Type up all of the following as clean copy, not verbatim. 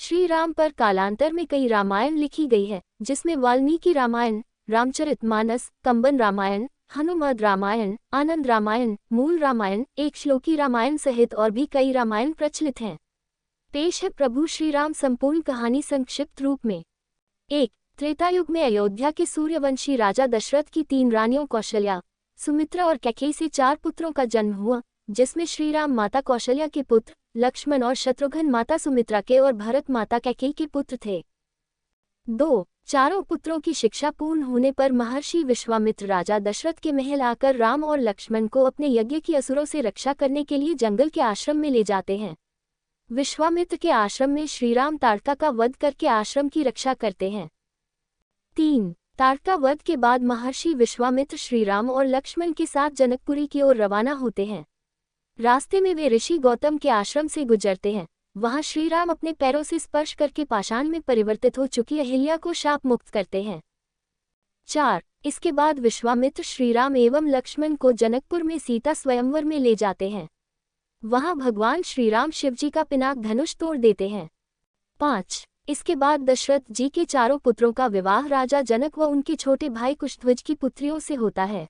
श्री राम पर कालांतर में कई रामायण लिखी गई है, जिसमें वाल्मीकि रामायण, रामचरितमानस, कंबन रामायण, हनुमद रामायण, आनंद रामायण, मूल रामायण, एक श्लोकी रामायण सहित और भी कई रामायण प्रचलित हैं। पेश है प्रभु श्री राम संपूर्ण कहानी संक्षिप्त रूप में। 1. त्रेतायुग में अयोध्या के सूर्यवंशी राजा दशरथ की 3 रानियों कौशल्या, सुमित्रा और कैकेयी से 4 पुत्रों का जन्म हुआ, जिसमें श्री राम माता कौशल्या के पुत्र, लक्ष्मण और शत्रुघ्न माता सुमित्रा के और भरत माता कैकेयी के पुत्र थे। 2. चारों पुत्रों की शिक्षा पूर्ण होने पर महर्षि विश्वामित्र राजा दशरथ के महल आकर राम और लक्ष्मण को अपने यज्ञ की असुरों से रक्षा करने के लिए जंगल के आश्रम में ले जाते हैं। विश्वामित्र के आश्रम में श्रीराम ताड़का का वध करके आश्रम की रक्षा करते हैं। 3. ताड़का वध के बाद महर्षि विश्वामित्र श्रीराम और लक्ष्मण के साथ जनकपुरी की ओर रवाना होते हैं। रास्ते में वे ऋषि गौतम के आश्रम से गुजरते हैं। वहां श्रीराम अपने पैरों से स्पर्श करके पाषाण में परिवर्तित हो चुकी अहिल्या को शाप मुक्त करते हैं। 4. इसके बाद विश्वामित्र श्रीराम एवं लक्ष्मण को जनकपुर में सीता स्वयंवर में ले जाते हैं। वहां भगवान श्रीराम शिवजी का पिनाक धनुष तोड़ देते हैं। 5. इसके बाद दशरथ जी के चारों पुत्रों का विवाह राजा जनक व उनके छोटे भाई कुशध्वज की पुत्रियों से होता है।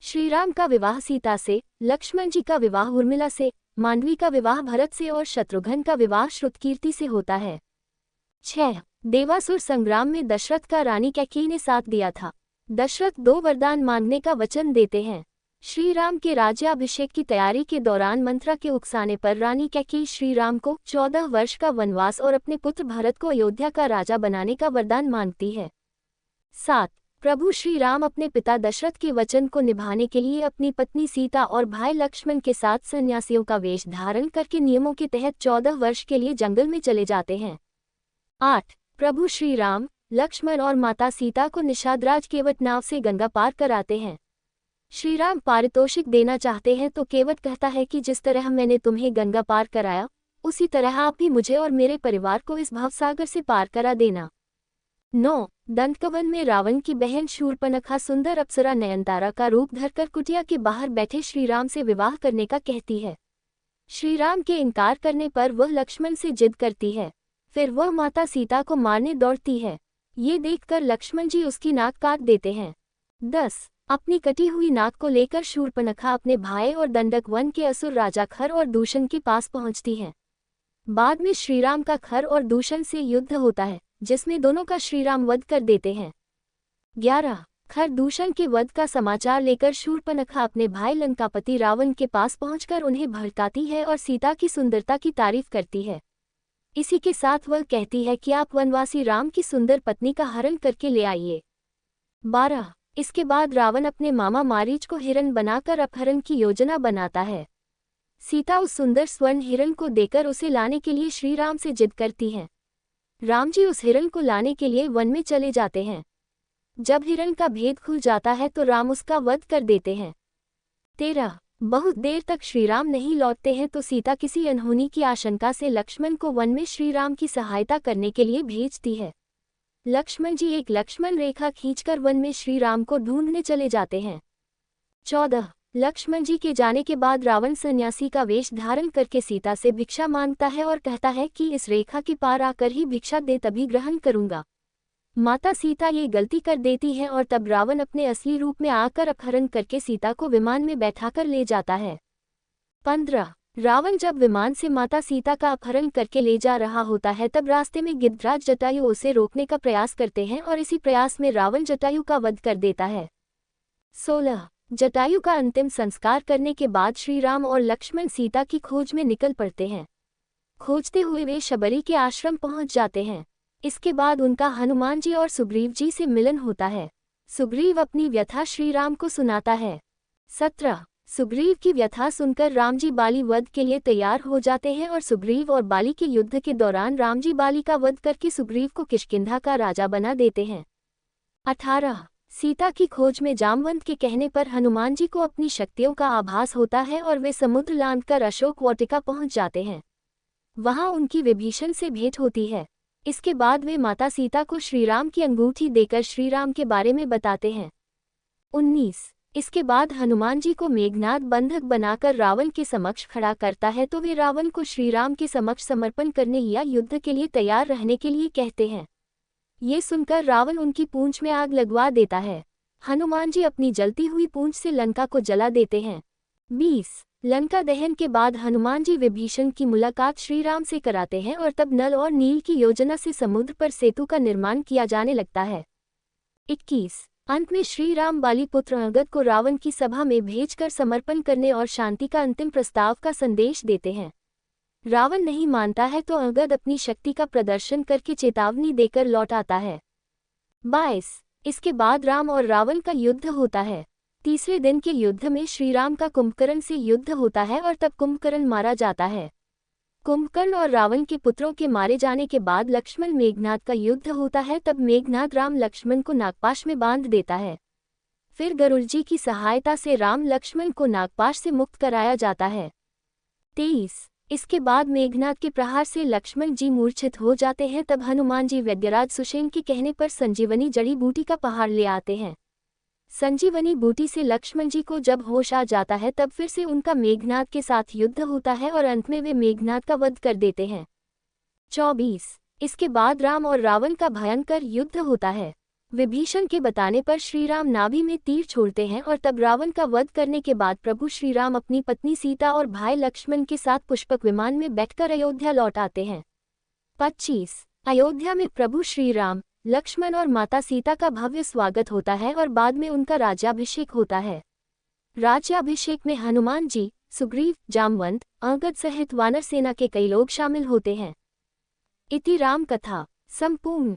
श्रीराम का विवाह सीता से, लक्ष्मण जी का विवाह उर्मिला से, मांडवी का विवाह भरत से और शत्रुघ्न का विवाह श्रुतकीर्ति से होता है। 6. देवासुर संग्राम में दशरथ का रानी कैकेयी ने साथ दिया था। दशरथ 2 वरदान मांगने का वचन देते हैं। श्री राम के राज्याभिषेक की तैयारी के दौरान मंत्रा के उकसाने पर रानी कैकेयी श्री राम को 14 वर्ष का वनवास और अपने पुत्र भरत को अयोध्या का राजा बनाने का वरदान मांगती है। 7. प्रभु श्री राम अपने पिता दशरथ के वचन को निभाने के लिए अपनी पत्नी सीता और भाई लक्ष्मण के साथ सन्यासियों का वेश धारण करके नियमों के तहत 14 वर्ष के लिए जंगल में चले जाते हैं। 8. प्रभु श्री राम, लक्ष्मण और माता सीता को निषादराज केवट नाव से गंगा पार कराते हैं। श्री राम पारितोषिक देना चाहते हैं तो केवट कहता है कि जिस तरह मैंने तुम्हें गंगा पार कराया, उसी तरह आप भी मुझे और मेरे परिवार को इस भवसागर से पार करा देना। 9. दंतकवन में रावण की बहन शूर्पणखा सुंदर अप्सरा नयनतारा का रूप धरकर कुटिया के बाहर बैठे श्रीराम से विवाह करने का कहती है। श्रीराम के इनकार करने पर वह लक्ष्मण से जिद करती है। फिर वह माता सीता को मारने दौड़ती है। ये देखकर लक्ष्मण जी उसकी नाक काट देते हैं। 10. अपनी कटी हुई नाक को लेकर शूर्पणखा अपने भाई और दंडक वन के असुर राजा खर और दूषण के पास पहुंचती है। बाद में श्रीराम का खर और दूषण से युद्ध होता है, जिसमें दोनों का श्रीराम वध कर देते हैं। 11. खर दूषण के वध का समाचार लेकर शूर्पणखा अपने भाई लंकापति रावण के पास पहुंचकर उन्हें भड़काती है और सीता की सुंदरता की तारीफ करती है। इसी के साथ वह कहती है कि आप वनवासी राम की सुंदर पत्नी का हरण करके ले आइए। 12. इसके बाद रावण अपने मामा मारीच को हिरण बनाकर अपहरण की योजना बनाता है। सीता उस सुंदर स्वर्ण हिरण को देकर उसे लाने के लिए श्रीराम से जिद करती हैं। राम जी उस हिरण को लाने के लिए वन में चले जाते हैं। जब हिरण का भेद खुल जाता है तो राम उसका वध कर देते हैं। 13. बहुत देर तक श्रीराम नहीं लौटते हैं तो सीता किसी अनहोनी की आशंका से लक्ष्मण को वन में श्रीराम की सहायता करने के लिए भेजती है। लक्ष्मण जी एक लक्ष्मण रेखा खींचकर वन में श्रीराम को ढूंढने चले जाते हैं। 14. लक्ष्मण जी के जाने के बाद रावण सन्यासी का वेश धारण करके सीता से भिक्षा मांगता है और कहता है कि इस रेखा के पार आकर ही भिक्षा दे तभी ग्रहण करूंगा। माता सीता ये गलती कर देती है और तब रावण अपने असली रूप में आकर अपहरण करके सीता को विमान में बैठाकर ले जाता है। 15. रावण जब विमान से माता सीता का अपहरण करके ले जा रहा होता है तब रास्ते में गिद्धराज जटायु उसे रोकने का प्रयास करते हैं और इसी प्रयास में रावण जटायु का वध कर देता है। 16. जटायु का अंतिम संस्कार करने के बाद श्रीराम और लक्ष्मण सीता की खोज में निकल पड़ते हैं। खोजते हुए वे शबरी के आश्रम पहुंच जाते हैं। इसके बाद उनका हनुमान जी और सुग्रीव जी से मिलन होता है। सुग्रीव अपनी व्यथा श्रीराम को सुनाता है। 17. सुग्रीव की व्यथा सुनकर रामजी बाली वध के लिए तैयार हो जाते हैं और सुग्रीव और बाली के युद्ध के दौरान रामजी बाली का वध करके सुग्रीव को किष्किंधा का राजा बना देते हैं। 18. सीता की खोज में जामवंत के कहने पर हनुमान जी को अपनी शक्तियों का आभास होता है और वे समुद्र लांघकर अशोक वाटिका पहुंच जाते हैं। वहां उनकी विभीषण से भेंट होती है। इसके बाद वे माता सीता को श्रीराम की अंगूठी देकर श्रीराम के बारे में बताते हैं। 19. इसके बाद हनुमान जी को मेघनाद बंधक बनाकर रावण के समक्ष खड़ा करता है तो वे रावण को श्री राम के समक्ष समर्पण करने या युद्ध के लिए तैयार रहने के लिए कहते हैं। ये सुनकर रावण उनकी पूंछ में आग लगवा देता है। हनुमान जी अपनी जलती हुई पूंछ से लंका को जला देते हैं। 20 लंका दहन के बाद हनुमान जी विभीषण की मुलाकात श्री राम से कराते हैं और तब नल और नील की योजना से समुद्र पर सेतु का निर्माण किया जाने लगता है। 21 अंत में श्री राम बाली पुत्र अंगद को रावण की सभा में भेजकर समर्पण करने और शांति का अंतिम प्रस्ताव का संदेश देते हैं। रावण नहीं मानता है तो अंगद अपनी शक्ति का प्रदर्शन करके चेतावनी देकर लौट आता है। 22 इसके बाद राम और रावण का युद्ध होता है। तीसरे दिन के युद्ध में श्री राम का कुंभकर्ण से युद्ध होता है और तब कुंभकर्ण मारा जाता है। कुंभकर्ण और रावण के पुत्रों के मारे जाने के बाद लक्ष्मण मेघनाद का युद्ध होता है। तब मेघनाद राम लक्ष्मण को नागपाश में बांध देता है। फिर गरुड़ जी की सहायता से राम लक्ष्मण को नागपाश से मुक्त कराया जाता है। 23 इसके बाद मेघनाद के प्रहार से लक्ष्मण जी मूर्छित हो जाते हैं। तब हनुमान जी वैद्यराज सुषेण के कहने पर संजीवनी जड़ी बूटी का पहाड़ ले आते हैं। संजीवनी बूटी से लक्ष्मण जी को जब होश आ जाता है तब फिर से उनका मेघनाद के साथ युद्ध होता है और अंत में वे मेघनाद का वध कर देते हैं। 24 इसके बाद राम और रावण का भयंकर युद्ध होता है। विभीषण के बताने पर श्री राम नाभि में तीर छोड़ते हैं और तब रावण का वध करने के बाद प्रभु श्री राम अपनी पत्नी सीता और भाई लक्ष्मण के साथ पुष्पक विमान में बैठकर अयोध्या लौट आते हैं। 25 अयोध्या में प्रभु श्री राम, लक्ष्मण और माता सीता का भव्य स्वागत होता है और बाद में उनका राज्याभिषेक होता है। राज्याभिषेक में हनुमान जी, सुग्रीव, जामवंत, अंगद सहित वानर सेना के कई लोग शामिल होते हैं। इति राम कथा संपूर्ण।